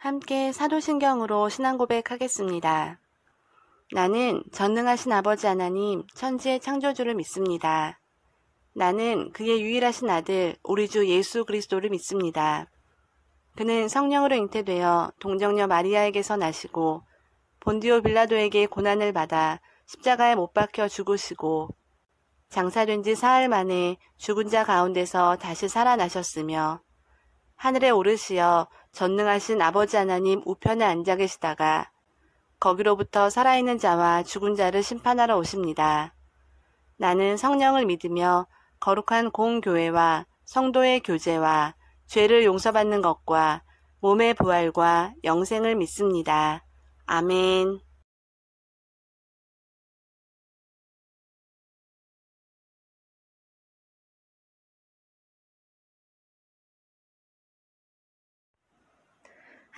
함께 사도신경으로 신앙 고백하겠습니다. 나는 전능하신 아버지 하나님 천지의 창조주를 믿습니다. 나는 그의 유일하신 아들 우리 주 예수 그리스도를 믿습니다. 그는 성령으로 잉태되어 동정녀 마리아에게서 나시고 본디오 빌라도에게 고난을 받아 십자가에 못 박혀 죽으시고 장사된 지 사흘 만에 죽은 자 가운데서 다시 살아나셨으며 하늘에 오르시어 전능하신 아버지 하나님 우편에 앉아 계시다가 거기로부터 살아있는 자와 죽은 자를 심판하러 오십니다. 나는 성령을 믿으며 거룩한 공교회와 성도의 교제와 죄를 용서받는 것과 몸의 부활과 영생을 믿습니다. 아멘.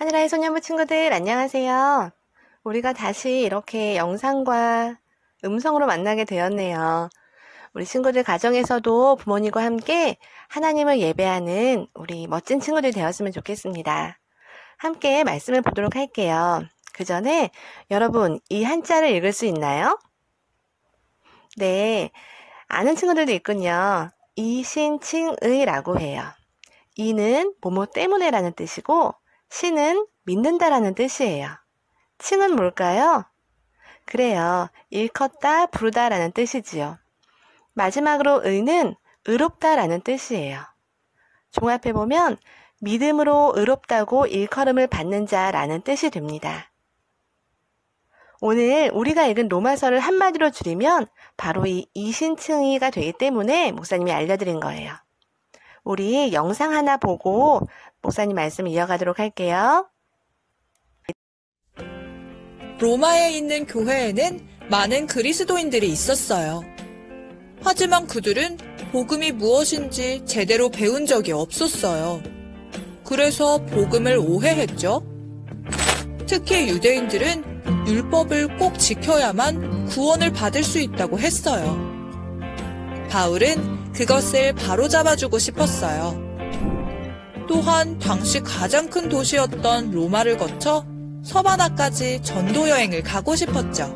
하늘아의 소년부 친구들 안녕하세요. 우리가 다시 이렇게 영상과 음성으로 만나게 되었네요. 우리 친구들 가정에서도 부모님과 함께 하나님을 예배하는 우리 멋진 친구들 되었으면 좋겠습니다. 함께 말씀을 보도록 할게요. 그 전에 여러분 이 한자를 읽을 수 있나요? 네, 아는 친구들도 있군요. 이신칭의라고 해요. 이는 뭐뭐 때문에 라는 뜻이고 신은 믿는다라는 뜻이에요. 칭은 뭘까요? 그래요. 일컫다, 부르다라는 뜻이지요. 마지막으로 의는 의롭다라는 뜻이에요. 종합해보면 믿음으로 의롭다고 일컬음을 받는 자라는 뜻이 됩니다. 오늘 우리가 읽은 로마서를 한마디로 줄이면 바로 이 이신칭의가 되기 때문에 목사님이 알려드린 거예요. 우리 영상 하나 보고 목사님 말씀 이어가도록 할게요. 로마에 있는 교회에는 많은 그리스도인들이 있었어요. 하지만 그들은 복음이 무엇인지 제대로 배운 적이 없었어요. 그래서 복음을 오해했죠. 특히 유대인들은 율법을 꼭 지켜야만 구원을 받을 수 있다고 했어요. 바울은 그것을 바로잡아주고 싶었어요. 또한 당시 가장 큰 도시였던 로마를 거쳐 서바나까지 전도 여행을 가고 싶었죠.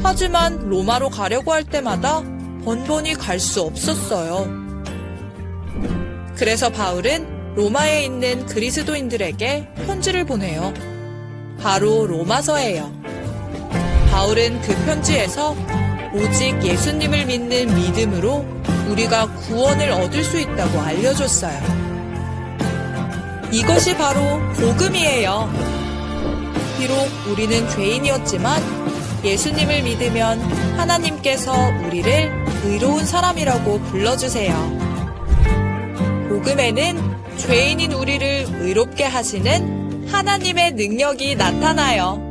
하지만 로마로 가려고 할 때마다 번번이 갈 수 없었어요. 그래서 바울은 로마에 있는 그리스도인들에게 편지를 보내요. 바로 로마서예요. 바울은 그 편지에서 오직 예수님을 믿는 믿음으로 우리가 구원을 얻을 수 있다고 알려줬어요. 이것이 바로 복음이에요. 비록 우리는 죄인이었지만 예수님을 믿으면 하나님께서 우리를 의로운 사람이라고 불러주세요. 복음에는 죄인인 우리를 의롭게 하시는 하나님의 능력이 나타나요.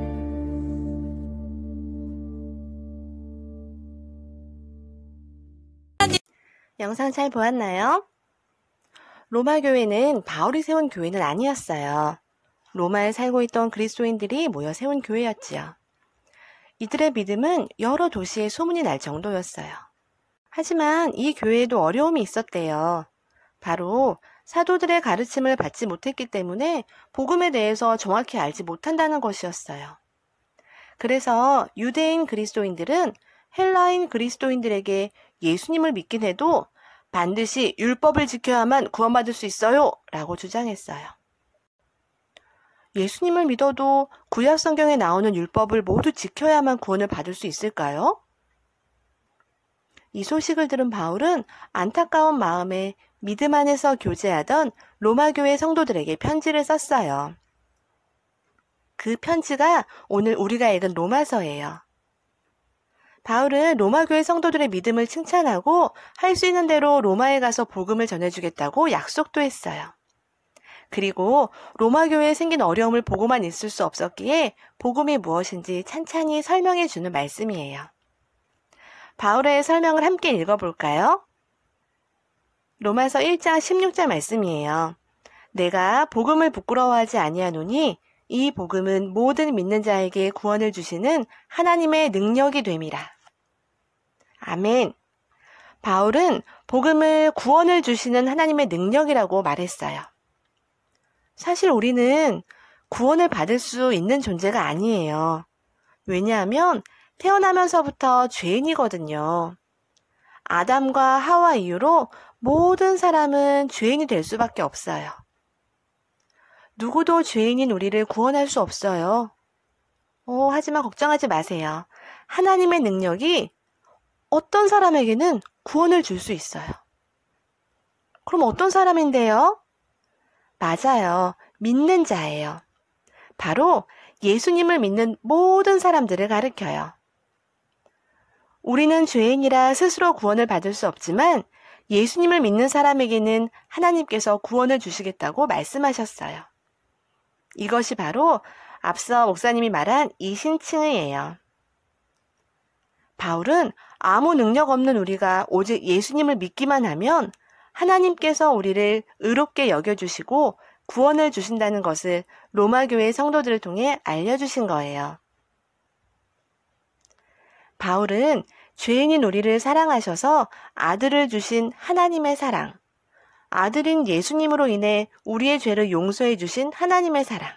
영상 잘 보았나요? 로마 교회는 바울이 세운 교회는 아니었어요. 로마에 살고 있던 그리스도인들이 모여 세운 교회였지요. 이들의 믿음은 여러 도시에 소문이 날 정도였어요. 하지만 이 교회에도 어려움이 있었대요. 바로 사도들의 가르침을 받지 못했기 때문에 복음에 대해서 정확히 알지 못한다는 것이었어요. 그래서 유대인 그리스도인들은 헬라인 그리스도인들에게 예수님을 믿긴 해도 반드시 율법을 지켜야만 구원받을 수 있어요 라고 주장했어요. 예수님을 믿어도 구약 성경에 나오는 율법을 모두 지켜야만 구원을 받을 수 있을까요? 이 소식을 들은 바울은 안타까운 마음에 믿음 안에서 교제하던 로마 교회 성도들에게 편지를 썼어요. 그 편지가 오늘 우리가 읽은 로마서예요. 바울은 로마 교회 성도들의 믿음을 칭찬하고 할 수 있는 대로 로마에 가서 복음을 전해주겠다고 약속도 했어요. 그리고 로마 교회에 생긴 어려움을 보고만 있을 수 없었기에 복음이 무엇인지 찬찬히 설명해 주는 말씀이에요. 바울의 설명을 함께 읽어볼까요? 로마서 1장 16절 말씀이에요. 내가 복음을 부끄러워하지 아니하노니 이 복음은 모든 믿는 자에게 구원을 주시는 하나님의 능력이 됨이라. 아멘. 바울은 복음을 구원을 주시는 하나님의 능력이라고 말했어요. 사실 우리는 구원을 받을 수 있는 존재가 아니에요. 왜냐하면 태어나면서부터 죄인이거든요. 아담과 하와 이후로 모든 사람은 죄인이 될 수밖에 없어요. 누구도 죄인인 우리를 구원할 수 없어요. 하지만 걱정하지 마세요. 하나님의 능력이 어떤 사람에게는 구원을 줄 수 있어요. 그럼 어떤 사람인데요? 맞아요. 믿는 자예요. 바로 예수님을 믿는 모든 사람들을 가리켜요. 우리는 죄인이라 스스로 구원을 받을 수 없지만 예수님을 믿는 사람에게는 하나님께서 구원을 주시겠다고 말씀하셨어요. 이것이 바로 앞서 목사님이 말한 이신칭의예요. 바울은 아무 능력 없는 우리가 오직 예수님을 믿기만 하면 하나님께서 우리를 의롭게 여겨주시고 구원을 주신다는 것을 로마 교회 성도들을 통해 알려주신 거예요. 바울은 죄인인 우리를 사랑하셔서 아들을 주신 하나님의 사랑, 아들인 예수님으로 인해 우리의 죄를 용서해 주신 하나님의 사랑,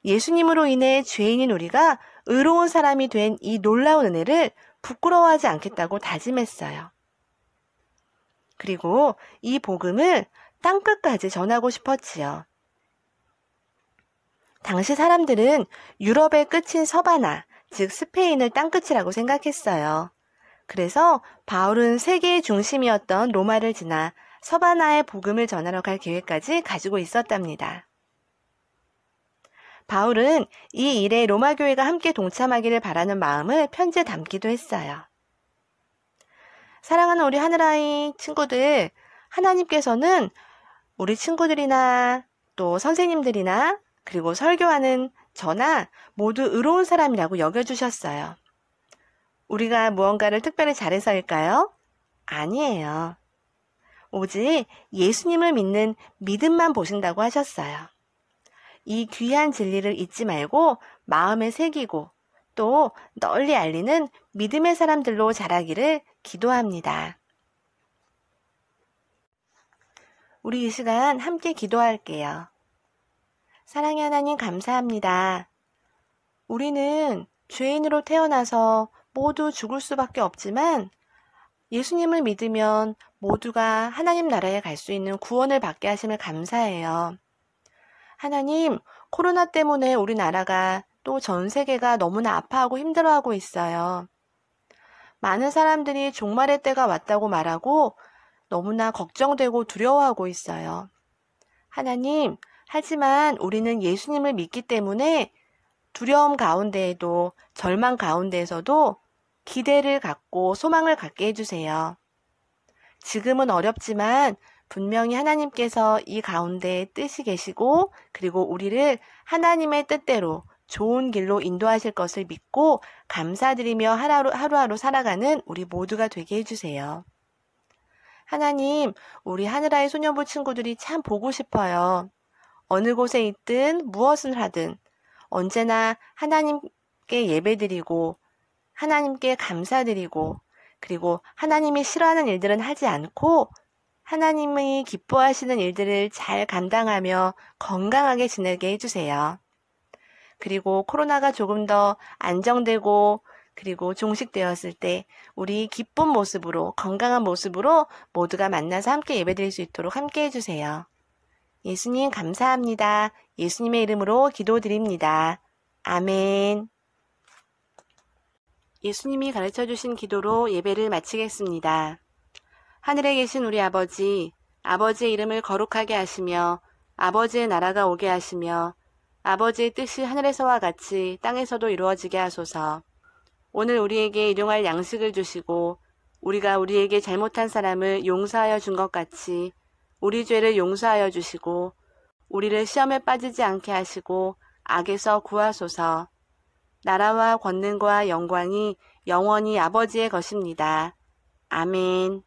예수님으로 인해 죄인인 우리가 의로운 사람이 된 이 놀라운 은혜를 부끄러워하지 않겠다고 다짐했어요. 그리고 이 복음을 땅끝까지 전하고 싶었지요. 당시 사람들은 유럽의 끝인 서바나, 즉 스페인을 땅끝이라고 생각했어요. 그래서 바울은 세계의 중심이었던 로마를 지나 서바나의 복음을 전하러 갈 계획까지 가지고 있었답니다. 바울은 이 일에 로마 교회가 함께 동참하기를 바라는 마음을 편지에 담기도 했어요. 사랑하는 우리 하늘아이 친구들, 하나님께서는 우리 친구들이나 또 선생님들이나 그리고 설교하는 저나 모두 의로운 사람이라고 여겨주셨어요. 우리가 무언가를 특별히 잘해서일까요? 아니에요. 오직 예수님을 믿는 믿음만 보신다고 하셨어요. 이 귀한 진리를 잊지 말고 마음에 새기고 또 널리 알리는 믿음의 사람들로 자라기를 기도합니다. 우리 이 시간 함께 기도할게요. 사랑의 하나님 감사합니다. 우리는 죄인으로 태어나서 모두 죽을 수밖에 없지만 예수님을 믿으면 모두가 하나님 나라에 갈 수 있는 구원을 받게 하심을 감사해요. 하나님, 코로나 때문에 우리나라가 또 전 세계가 너무나 아파하고 힘들어하고 있어요. 많은 사람들이 종말의 때가 왔다고 말하고 너무나 걱정되고 두려워하고 있어요. 하나님, 하지만 우리는 예수님을 믿기 때문에 두려움 가운데에도 절망 가운데에서도 기대를 갖고 소망을 갖게 해주세요. 지금은 어렵지만 분명히 하나님께서 이 가운데 뜻이 계시고 그리고 우리를 하나님의 뜻대로 좋은 길로 인도하실 것을 믿고 감사드리며 하루하루 살아가는 우리 모두가 되게 해주세요. 하나님, 우리 하늘아이 소년부 친구들이 참 보고 싶어요. 어느 곳에 있든 무엇을 하든 언제나 하나님께 예배드리고 하나님께 감사드리고 그리고 하나님이 싫어하는 일들은 하지 않고 하나님이 기뻐하시는 일들을 잘 감당하며 건강하게 지내게 해주세요. 그리고 코로나가 조금 더 안정되고 그리고 종식되었을 때 우리 기쁜 모습으로 건강한 모습으로 모두가 만나서 함께 예배드릴 수 있도록 함께 해주세요. 예수님 감사합니다. 예수님의 이름으로 기도드립니다. 아멘. 예수님이 가르쳐주신 기도로 예배를 마치겠습니다. 하늘에 계신 우리 아버지, 아버지의 이름을 거룩하게 하시며 아버지의 나라가 오게 하시며 아버지의 뜻이 하늘에서와 같이 땅에서도 이루어지게 하소서. 오늘 우리에게 일용할 양식을 주시고 우리가 우리에게 잘못한 사람을 용서하여 준 것 같이 우리 죄를 용서하여 주시고 우리를 시험에 빠지지 않게 하시고 악에서 구하소서. 나라와 권능과 영광이 영원히 아버지의 것입니다. 아멘.